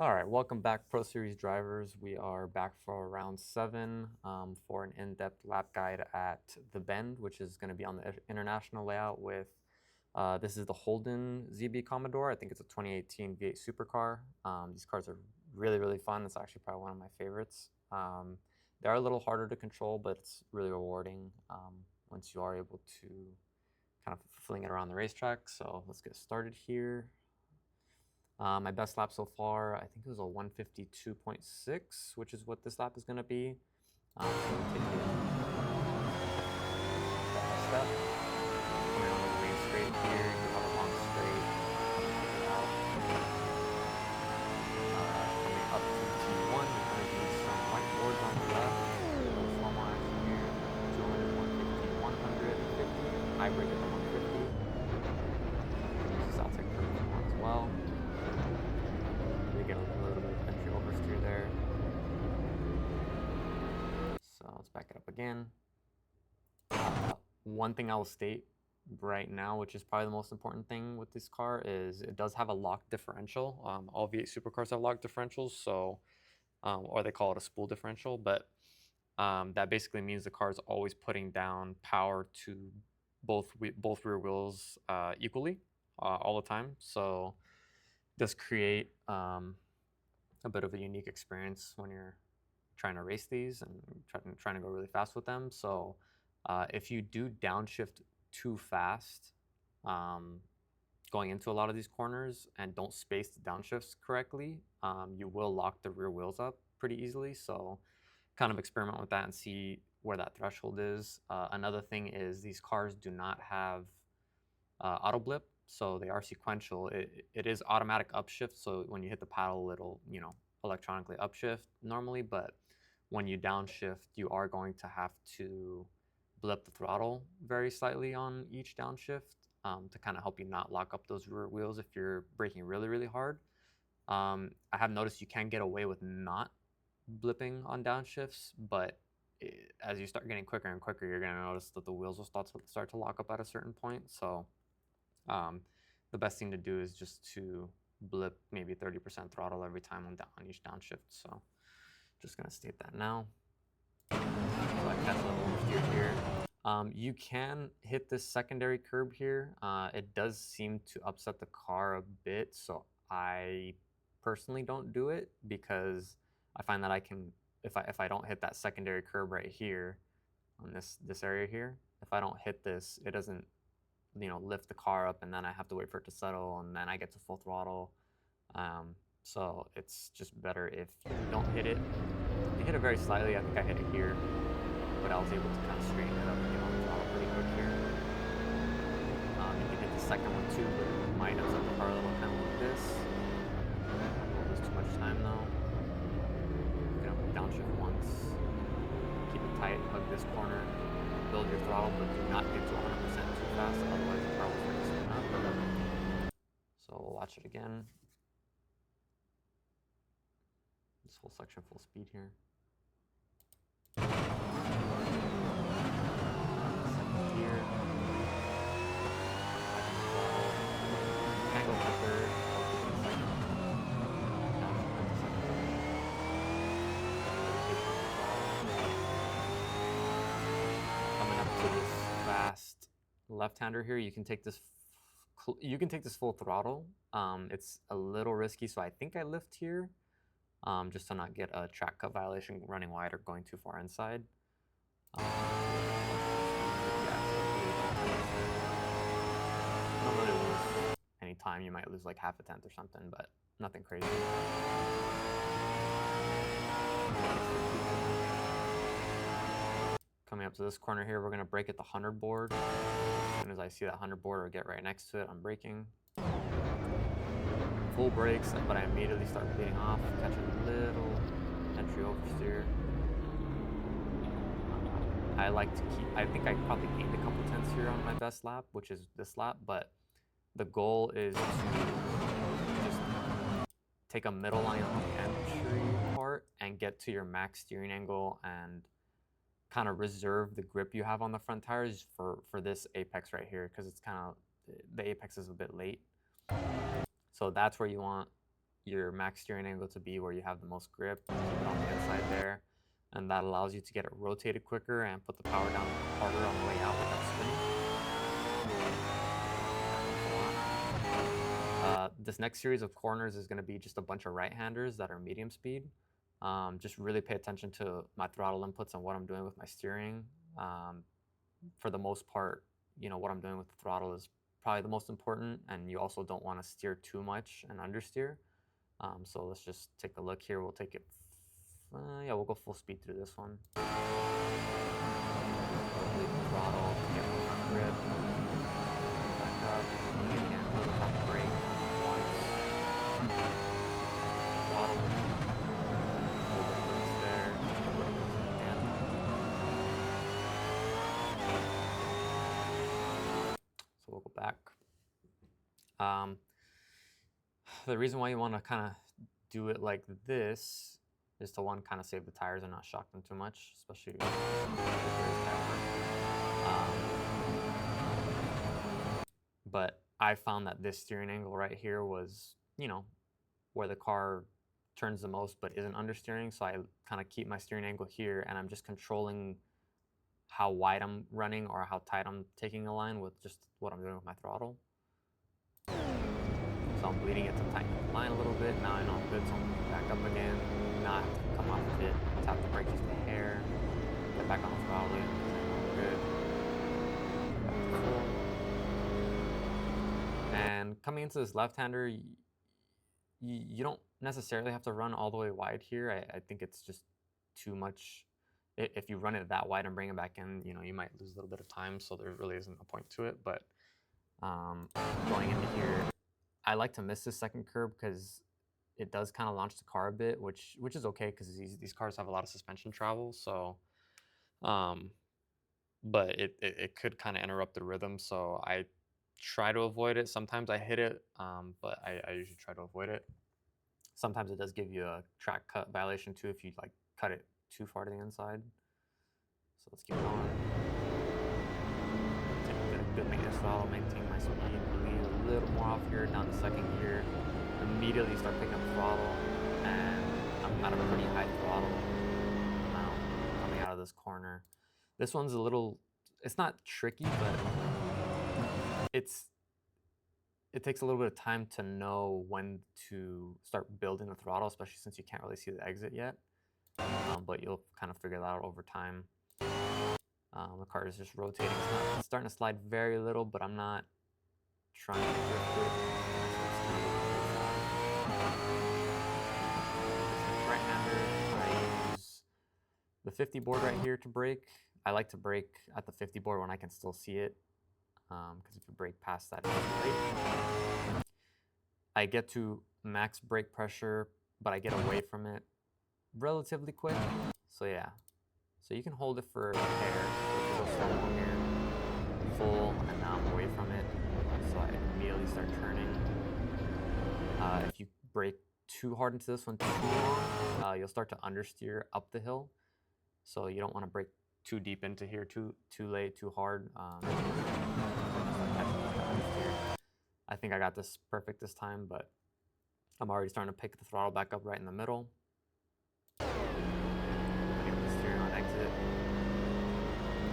All right, welcome back, Pro Series drivers. We are back for round 7 for an in-depth lap guide at the Bend, which is going to be on the international layout with, this is the Holden ZB Commodore. I think it's a 2018 V8 Supercar. These cars are really, really fun. It's actually probably one of my favorites. They are a little harder to control, but it's really rewarding once you are able to kind of fling it around the racetrack. So let's get started here. My best lap so far, I think it was a 152.6, which is what this lap is going to be. So we'll take it step by step. Coming on the main straight here, you have a long straight. Out. Coming up to T1, there's going to be some white boards on the left. Slow mo action here, 200, 150, 150. High brake at the 150. Use this outside curve as well. Get a little bit of entry oversteer there. So let's back it up again. One thing I will state right now, which is probably the most important thing with this car, is it does have a locked differential. All V8 Supercars have locked differentials, so or they call it a spool differential, but that basically means the car is always putting down power to both rear wheels equally all the time. So does create a bit of a unique experience when you're trying to race these and trying to go really fast with them. So if you do downshift too fast going into a lot of these corners and don't space the downshifts correctly, you will lock the rear wheels up pretty easily. So kind of experiment with that and see where that threshold is. Another thing is these cars do not have auto blip. So they are sequential. It is automatic upshift. So when you hit the paddle, it'll, electronically upshift normally. But when you downshift, you are going to have to blip the throttle very slightly on each downshift to kind of help you not lock up those rear wheels if you're braking really, really hard. I have noticed you can get away with not blipping on downshifts, but as you start getting quicker and quicker, you're going to notice that the wheels will start to lock up at a certain point. So the best thing to do is just to blip maybe 30% throttle every time on each downshift. So just going to state that now. So I catch a little oversteer here. You can hit this secondary curb here. It does seem to upset the car a bit, so I personally don't do it because I find that I can, if I don't hit that secondary curb right here on this area here, if I don't hit this, it doesn't lift the car up, and then I have to wait for it to settle, and then I get to full throttle. So it's just better if you don't hit it. You hit it very slightly. I think I hit it here, but I was able to kind of straighten it up and get on the throttle pretty quick here. You can hit the second one too, but it might upset the car a little, kind of like this. Don't lose too much time though. Get up and downshift once. Keep it tight. Hug this corner. Build your throttle, but do not get to 100% too fast, otherwise the car will start to spin up. So we'll watch it again. This whole section full speed here. Second gear. Can go for third. Coming up to this fast left-hander here, you can take this full throttle. It's a little risky, so I think I lift here just to not get a track cut violation running wide or going too far inside. Don't really lose any time. You might lose like half a tenth or something, but nothing crazy. Coming up to this corner here, we're going to brake at the 100 board. As soon as I see that 100 board or get right next to it, I'm braking. Full brakes, but I immediately start bleeding off, catch a little entry oversteer. I like to keep, I think I probably gained a couple tenths here on my best lap, which is this lap, but the goal is to just take a middle line on the entry part and get to your max steering angle and kind of reserve the grip you have on the front tires for this apex right here, because it's kind of, the apex is a bit late. So that's where you want your max steering angle to be where you have the most grip. Keep it on the inside there. And that allows you to get it rotated quicker and put the power down harder on the way out without spinning. This next series of corners is going to be just a bunch of right-handers that are medium speed. Just really pay attention to my throttle inputs and what I'm doing with my steering. For the most part, what I'm doing with the throttle is probably the most important, and you also don't want to steer too much and understeer. So let's just take a look here. We'll take it, we'll go full speed through this one. Leave the throttle, get more grip, back up, again, hold the top brake once, throttle, hold the brakes there, and so we'll go back. The reason why you want to kind of do it like this is to, one, kind of save the tires and not shock them too much, especially but I found that this steering angle right here was, where the car turns the most but isn't understeering, so I kind of keep my steering angle here, and I'm just controlling how wide I'm running or how tight I'm taking a line with just what I'm doing with my throttle. So I'm bleeding it to tighten the line a little bit. Now I know I'm good, so I'm back up again. Now I have to come off of it, tap the brake just a hair, get back on the throttle again, good. And coming into this left-hander, you don't necessarily have to run all the way wide here. I think it's just too much. If you run it that wide and bring it back in, you might lose a little bit of time, so there really isn't a point to it. But going into here, I like to miss this second curb because it does kind of launch the car a bit, which is okay because these cars have a lot of suspension travel. So, but it could kind of interrupt the rhythm. So I try to avoid it. Sometimes I hit it, but I usually try to avoid it. Sometimes it does give you a track cut violation too if you cut it too far to the inside. So let's keep going. Take a good maintenance throttle, maintain my speed, bleed a little more off here, down to second gear. Immediately start picking up throttle, and I'm at a pretty high throttle amount coming out of this corner. This one's a little, it's not tricky, but it takes a little bit of time to know when to start building the throttle, especially since you can't really see the exit yet. But you'll kind of figure that out over time. The car is just rotating. It's starting to slide very little, but I'm not trying to drift it. Right-hander, I use the 50 board right here to brake. I like to brake at the 50 board when I can still see it, because if you brake past that, it's late. I get to max brake pressure, but I get away from it relatively quick. So yeah, so you can hold it for a hair, go slow mo here, full, and now I'm away from it, so I immediately start turning. If you brake too hard into this one too long, you'll start to understeer up the hill, so you don't want to brake too deep into here too late, too hard. I think I got this perfect this time, but I'm already starting to pick the throttle back up right in the middle. Steering on exit.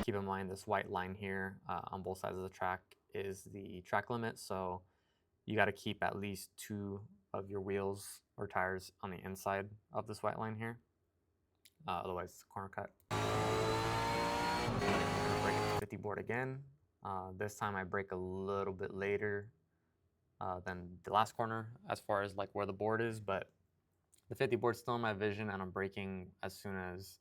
Keep in mind this white line here on both sides of the track is the track limit, so you got to keep at least 2 of your wheels or tires on the inside of this white line here. Otherwise, it's a corner cut. Brake at the 50 board again. This time I brake a little bit later than the last corner as far as where the board is, but the 50 board's still in my vision, and I'm braking as soon as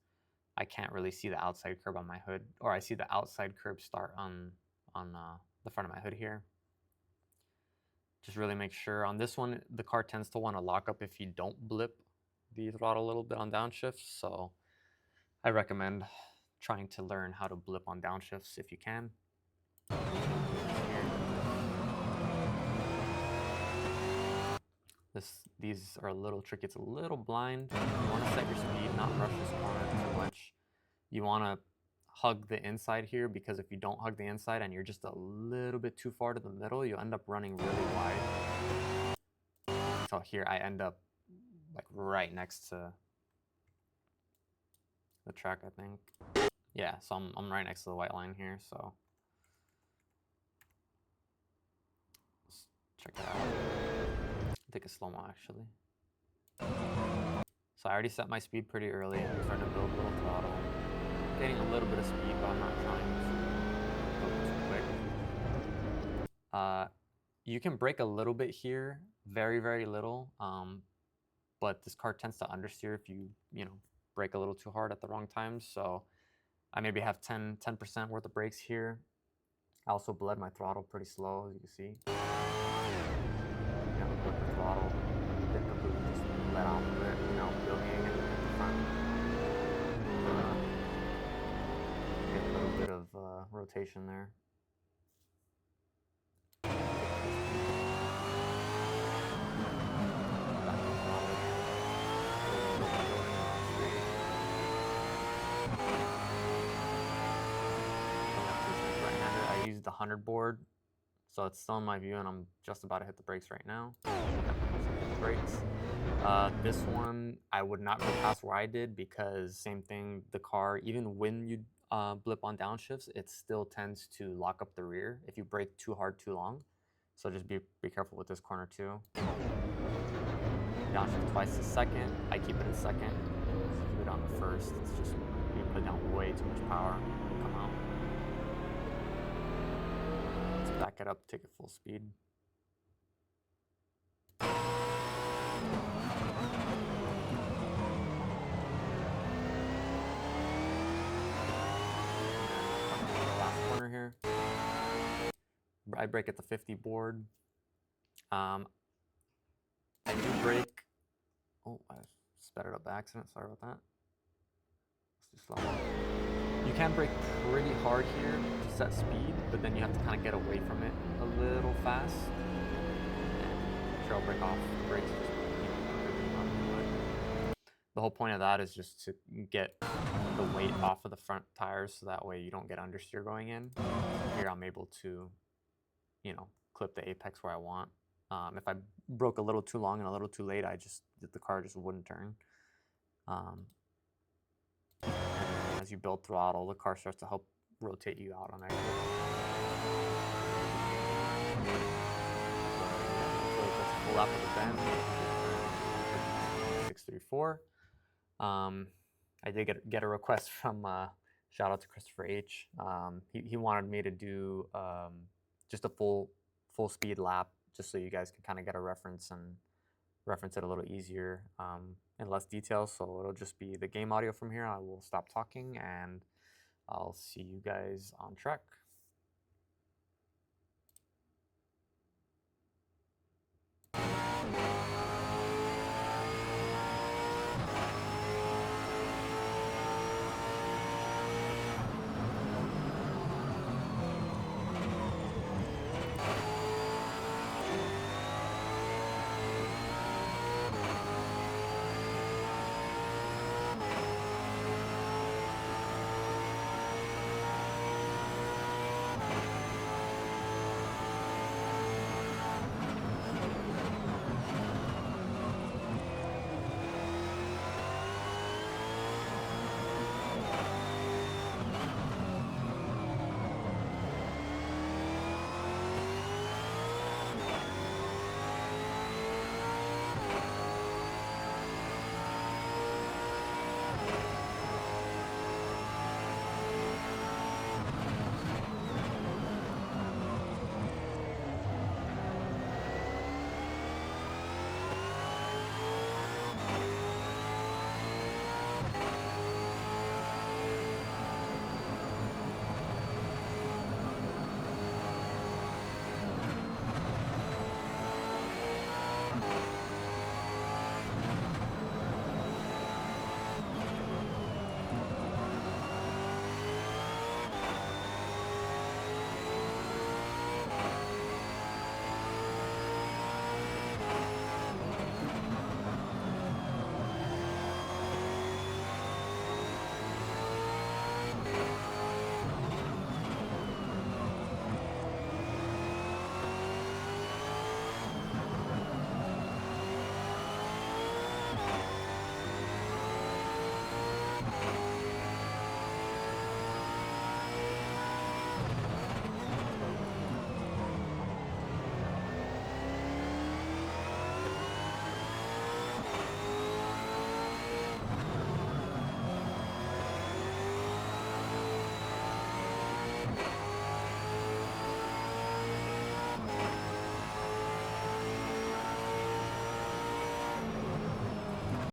I can't really see the outside curb on my hood, or I see the outside curb start on the front of my hood here. Just really make sure. On this one, the car tends to want to lock up if you don't blip the throttle a little bit on downshift, so I recommend trying to learn how to blip on downshifts if you can. These are a little tricky. It's a little blind. You want to set your speed, not rush this corner too much. You want to hug the inside here, because if you don't hug the inside and you're just a little bit too far to the middle, you'll end up running really wide. So here I end up like right next to the track, I think. Yeah, so I'm right next to the white line here, so let's check it out. Take a slow-mo actually. So I already set my speed pretty early. I'm starting to build a little throttle. Getting a little bit of speed, but I'm not trying to go too quick. You can brake a little bit here, very, very little. But this car tends to understeer if you brake a little too hard at the wrong time. So I maybe have 10% worth of brakes here. I also bled my throttle pretty slow, as you can see. Bled the throttle, didn't completely just let off of it, building it at the front. Get a little bit of rotation there. I used the 100 board, so it's still in my view, and I'm just about to hit the brakes right now. This one, I would not go past where I did because same thing, the car, even when you blip on downshifts, it still tends to lock up the rear if you brake too hard too long. So just be careful with this corner too. Downshift twice a second, I keep it in second. If you keep it on the first, it's just, you put down way too much power and come out. Let's back it up, take it full speed. Here. I brake at the 50 board. I do brake. Oh, I sped it up by accident. Sorry about that. Let's do slow. You can brake pretty hard here to set speed, but then you have to kind of get away from it a little fast and trail brake off the brakes. The whole point of that is just to get the weight off of the front tires so that way you don't get understeer going in. Here I'm able to, clip the apex where I want. If I broke a little too long and a little too late, the car just wouldn't turn. And as you build throttle, the car starts to help rotate you out on exit. Full lap of the bend. 634. I did get a request from shout out to Christopher H. He wanted me to do just a full speed lap, just so you guys can kind of get a reference and reference it a little easier in less detail. So it'll just be the game audio from here. I will stop talking and I'll see you guys on track.